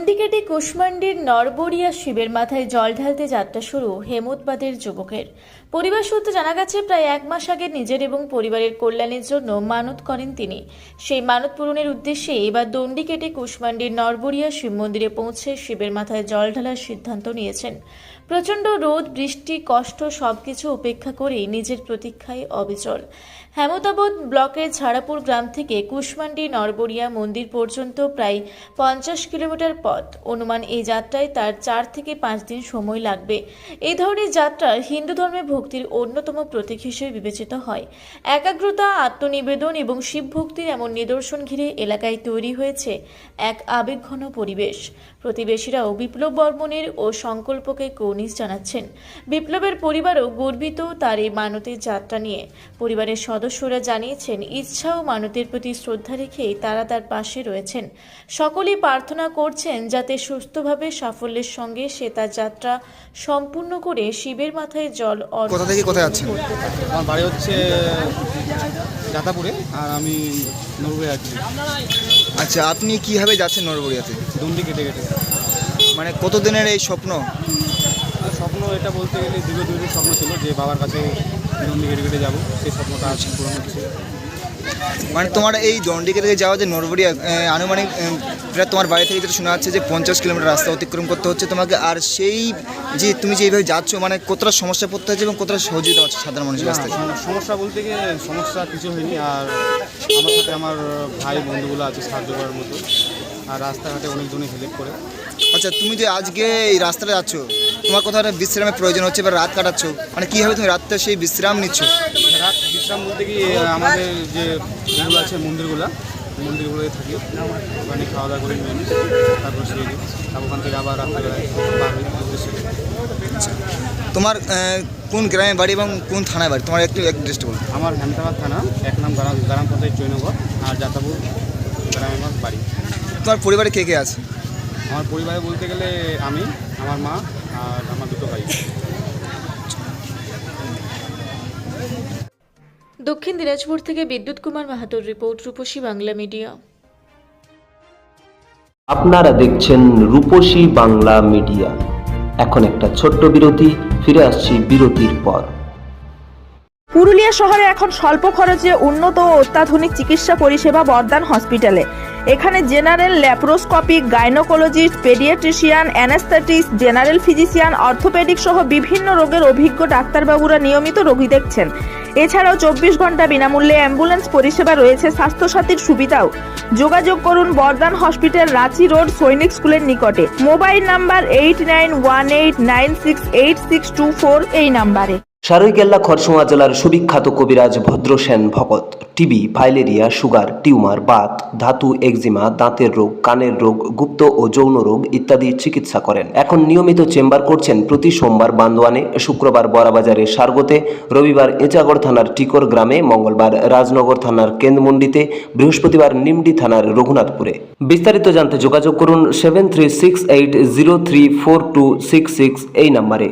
দণ্ডিকেটে কুশমান্ডির নরবরিয়া শিবের মাথায় জল ঢালতে যাত্রা শুরু হেমতবাদের যুবকের। পরিবার সূত্রে জানা গেছে, প্রায় এক মাস আগে নিজের এবং পরিবারের কল্যাণের জন্য মানত করেন তিনি। সেই মানত পূরণের উদ্দেশ্যে এবার দণ্ডিকেটে কুশমান্ডির নরবরিয়া শিব মন্দিরে পৌঁছে শিবের মাথায় জল ঢালার সিদ্ধান্ত নিয়েছেন। প্রচণ্ড রোদ, বৃষ্টি, কষ্ট সবকিছু উপেক্ষা করেই নিজের প্রতীক্ষায় অবিচল। হেমতাবাদ ব্লকের ঝাড়াপুর গ্রাম থেকে কুশমান্ডি নরবরিয়া মন্দির পর্যন্ত প্রায় 50 কিলোমিটার পথ। অনুমান এই যাত্রায় তার 4 থেকে 5 দিন সময় লাগবে। এই ধরনের যাত্রা হিন্দু ধর্মে ভক্তির অন্যতম প্রতীক হিসেবে বিবেচিত হয়। একাগ্রতা, আত্মনিবেদন এবং শিব ভক্তির এমন নিদর্শন ঘিরে এলাকায় তৈরি হয়েছে এক আবেগঘন পরিবেশ। প্রতিবেশীরাও বিপ্লব বর্মনের ও সংকল্পকে কর্নিশ জানাচ্ছেন। বিপ্লবের পরিবারও গর্বিত তার এই মানতের যাত্রা নিয়ে। পরিবারের সদস্যরা জানিয়েছেন, ইচ্ছা ও মানতের প্রতি শ্রদ্ধা রেখেই তারা তার পাশে রয়েছেন। সকলেই প্রার্থনা করছেন যাতে সুস্থভাবে সাফল্যের সঙ্গে সে তার যাত্রা সম্পূর্ণ করে শিবের মাথায় জল কোথা থেকে কোথায় আছেন? আমার বাড়ি হচ্ছে যাতাপুরে, আর আমি নরবরিয়া আছি। আচ্ছা, আপনি কিভাবে যাচ্ছেন নরবরিয়াতে? দণ্ডি কেটে কেটে। মানে কতদিনের এই স্বপ্ন? স্বপ্ন এটা বলতে গেলে দীর্ঘদিনের স্বপ্ন ছিল যে বাবার কাছে দণ্ডি কেটে কেটে যাবো, সেই স্বপ্নটা আজ পূরণ হচ্ছে। মানে তোমার এই দণ্ডিকে থেকে যাওয়া যে নরবরিয়া আনুমানিক প্রায় তোমার বাড়ি থেকে যেটা শোনা যাচ্ছে যে 50 কিলোমিটার রাস্তা অতিক্রম করতে হচ্ছে তোমাকে। আর সেই যে তুমি যে এইভাবে যাচ্ছ, মানে কতটা সমস্যা পড়তে হচ্ছে এবং কতটা সহযোগিতা হচ্ছে সাধারণ মানুষের কাছ থেকে? সমস্যা বলতে গিয়ে সমস্যা কিছু হয়নি। আর আমার সাথে আমার ভাই বন্ধুগুলো আছে সাহায্য করার মতো, আর রাস্তাঘাটে অনেকজনই হেল্প করে। আচ্ছা, তুমি যে আজকে এই রাস্তাটা যাচ্ছ, তোমার কোথাও একটা বিশ্রামের প্রয়োজন হচ্ছে বা রাত কাটাচ্ছ, মানে কীভাবে তুমি রাতটা সেই বিশ্রাম নিচ্ছ? রাত বিশ্রাম বলতে গিয়ে আমাদের যে যেগুলো আছে মন্দিরগুলোতে থাকি, ওখানে খাওয়া দাওয়া করে নিয়ে তারপর শুয়ে দিই। ওখান থেকে আবার রাত্রেবেলায় বার হই উদ্দেশ্যে। তোমার কোন গ্রামে বাড়ি এবং কোন থানায় বাড়ি? তোমার একটু অ্যাড্রেসটা বলুন। আমার হেমতাবাদ থানা 1 নং গ্রাম পঞ্চায়েত জয়নগর, আর যাতাপুর গ্রামে আমার বাড়ি। তোমার পরিবারে কে কে আছে? আমার পরিবারে বলতে গেলে আমি, আমার মা আর আমার 2 ভাই। দক্ষিণ দিনাজপুর থেকে বিদ্যুৎ কুমার মাহাতোর রিপোর্ট, রূপসী বাংলা মিডিয়া। আপনারা দেখছেন রূপসী বাংলা মিডিয়া। এখন একটা ছোট্ট বিরতি, ফিরে আসছি বিরতির পর। পুরুলিয়া শহরে এখন স্বল্প খরচে উন্নত ও অত্যাধুনিক চিকিৎসা পরিষেবা বর্দান হসপিটালে। এখানে general, laparoscopic, gynaecologist, paediatrician, anaesthetist, general physician, orthopaedic সহ বিভিন্ন রোগের অভিজ্ঞ ডাক্তারবাবুরা নিয়মিত রোগী দেখছেন। এছাড়াও 24 ঘন্টা বিনামূল্যে অ্যাম্বুলেন্স পরিষেবা রয়েছে, স্বাস্থ্যসাথীর সুবিধাও। যোগাযোগ করুন বর্দান হসপিটাল, রাঁচি রোড, সৈনিক স্কুলের নিকটে। মোবাইল নাম্বার 8918968624 এই নাম্বারে। সারৈকেল্লা খরসুমা জেলার সুবিখ্যাত কবিরাজ ভদ্রসেন ভকত TB, filaria, sugar, tumour, Baat, ধাতু, এক্সিমা, দাঁতের রোগ, কানের রোগ, গুপ্ত ও যৌন রোগ ইত্যাদি চিকিৎসা করেন। এখন নিয়মিত চেম্বার করছেন প্রতি সোমবার বান্দোয়ানে, শুক্রবার বড়াবাজারে সারগোতে, রবিবার এঁচাগড় থানার টিকর গ্রামে, মঙ্গলবার রাজনগর থানার কেন্দ্রমন্ডিতে, বৃহস্পতিবার নিমডি থানার রঘুনাথপুরে। বিস্তারিত জানতে যোগাযোগ করুন 7368034266 এই নাম্বারে।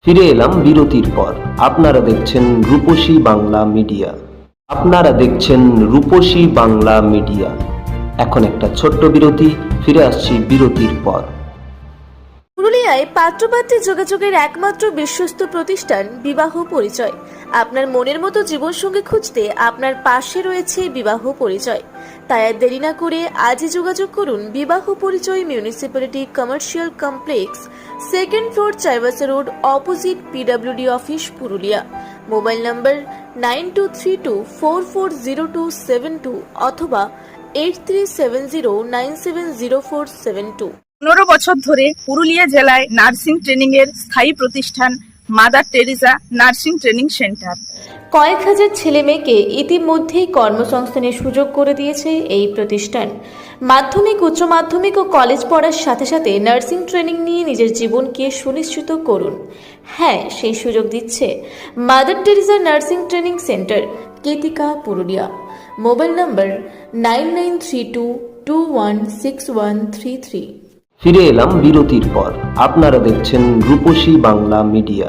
ফিরে এলাম বিরতির পর। আপনারা দেখছেন রূপসী বাংলা মিডিয়া। এখন একটা ছোট্ট বিরতি, ফিরে আসছি বিরতির পর। পুরুলিয়ায় পাত্রপাত্রী যোগাযোগের একমাত্র বিশ্বস্ত প্রতিষ্ঠান বিবাহ পরিচয়। আপনার মনের মতো জীবনসঙ্গী খুঁজতে আপনার পাশে রয়েছে বিবাহ পরিচয়। তাই আর দেরি না করে আজই যোগাযোগ করুন বিবাহ পরিচয়, municipality commercial complex, 2nd floor, Chaibasa road, opposite PWD office, Purulia. Mobile নম্বর 9232440272 অথবা 8370970472। 15 বছর ধরে পুরুলিয়া জেলায় নার্সিং ট্রেনিং এর স্থায়ী প্রতিষ্ঠান mother Teresa nursing training centre. কয়েক হাজার ছেলে মেয়েকে ইতিমধ্যেই কর্মসংস্থানের সুযোগ করে দিয়েছে এই প্রতিষ্ঠান। মাধ্যমিক, উচ্চ মাধ্যমিক ও কলেজ পড়ার সাথে সাথে নার্সিং ট্রেনিং নিয়ে নিজের জীবনকে সুনিশ্চিত করুন। হ্যাঁ, সেই সুযোগ দিচ্ছে mother Teresa nursing training centre, Ketika, Purulia. Mobile number 9932216133। ফিরে এলাম বিরতির পর। আপনারা দেখছেন রূপসী বাংলা মিডিয়া।